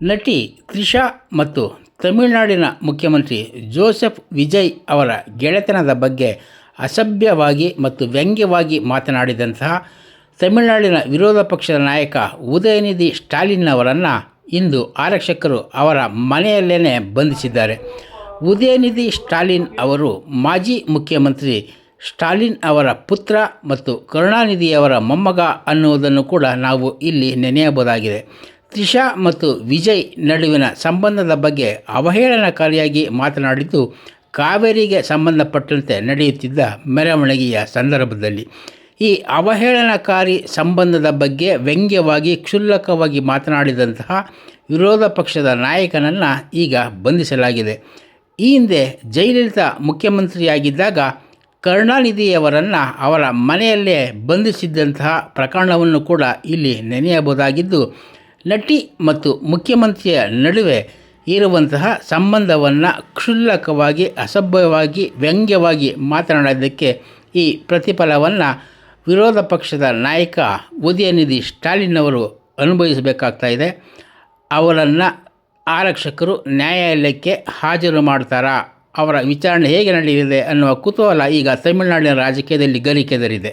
ನಟಿ ತ್ರಿಷಾ ಮತ್ತು ತಮಿಳುನಾಡಿನ ಮುಖ್ಯಮಂತ್ರಿ ಜೋಸೆಫ್ ವಿಜಯ್ ಅವರ ಗೆಳೆತನದ ಬಗ್ಗೆ ಅಸಭ್ಯವಾಗಿ ಮತ್ತು ವ್ಯಂಗ್ಯವಾಗಿ ಮಾತನಾಡಿದಂತಹ ತಮಿಳುನಾಡಿನ ವಿರೋಧ ಪಕ್ಷದ ನಾಯಕ ಉದಯನಿಧಿ ಸ್ಟಾಲಿನ್ ಅವರನ್ನು ಇಂದು ಆರಕ್ಷಕರು ಅವರ ಮನೆಯಲ್ಲೇ ಬಂಧಿಸಿದ್ದಾರೆ. ಉದಯನಿಧಿ ಸ್ಟಾಲಿನ್ ಅವರು ಮಾಜಿ ಮುಖ್ಯಮಂತ್ರಿ ಸ್ಟಾಲಿನ್ ಅವರ ಪುತ್ರ ಮತ್ತು ಕರುಣಾನಿಧಿಯವರ ಮೊಮ್ಮಗ ಅನ್ನುವುದನ್ನು ಕೂಡ ನಾವು ಇಲ್ಲಿ ನೆನೆಯಬಹುದಾಗಿದೆ. ತ್ರಿಷಾ ಮತ್ತು ವಿಜಯ್ ನಡುವಿನ ಸಂಬಂಧದ ಬಗ್ಗೆ ಅವಹೇಳನಕಾರಿಯಾಗಿ ಮಾತನಾಡಿದ್ದು ಕಾವೇರಿಗೆ ಸಂಬಂಧಪಟ್ಟಂತೆ ನಡೆಯುತ್ತಿದ್ದ ಮೆರವಣಿಗೆಯ ಸಂದರ್ಭದಲ್ಲಿ. ಈ ಅವಹೇಳನಕಾರಿ ಸಂಬಂಧದ ಬಗ್ಗೆ ವ್ಯಂಗ್ಯವಾಗಿ ಕ್ಷುಲ್ಲಕವಾಗಿ ಮಾತನಾಡಿದಂತಹ ವಿರೋಧ ಪಕ್ಷದ ನಾಯಕನನ್ನು ಈಗ ಬಂಧಿಸಲಾಗಿದೆ. ಈ ಹಿಂದೆ ಜಯಲಲಿತಾ ಮುಖ್ಯಮಂತ್ರಿಯಾಗಿದ್ದಾಗ ಕರುಣಾನಿಧಿಯವರನ್ನು ಅವರ ಮನೆಯಲ್ಲೇ ಬಂಧಿಸಿದ್ದಂತಹ ಪ್ರಕರಣವನ್ನು ಕೂಡ ಇಲ್ಲಿ ನೆನೆಯಬಹುದಾಗಿದ್ದು, ನಟಿ ಮತ್ತು ಮುಖ್ಯಮಂತ್ರಿಯ ನಡುವೆ ಇರುವಂತಹ ಸಂಬಂಧವನ್ನು ಕ್ಷುಲ್ಲಕವಾಗಿ ಅಸಭ್ಯವಾಗಿ ವ್ಯಂಗ್ಯವಾಗಿ ಮಾತನಾಡೋದಕ್ಕೆ ಈ ಪ್ರತಿಫಲವನ್ನು ವಿರೋಧ ಪಕ್ಷದ ನಾಯಕ ಉದಯನಿಧಿ ಸ್ಟಾಲಿನ್ ಅವರು ಅನುಭವಿಸಬೇಕಾಗ್ತಾ ಇದೆ. ಅವರನ್ನು ಆರಕ್ಷಕರು ನ್ಯಾಯಾಲಯಕ್ಕೆ ಹಾಜರು ಮಾಡ್ತಾರಾ, ಅವರ ವಿಚಾರಣೆ ಹೇಗೆ ನಡೆಯಲಿದೆ ಅನ್ನುವ ಕುತೂಹಲ ಈಗ ತಮಿಳುನಾಡಿನ ರಾಜಕೀಯದಲ್ಲಿ ಗರಿಕೆದರಿದೆ.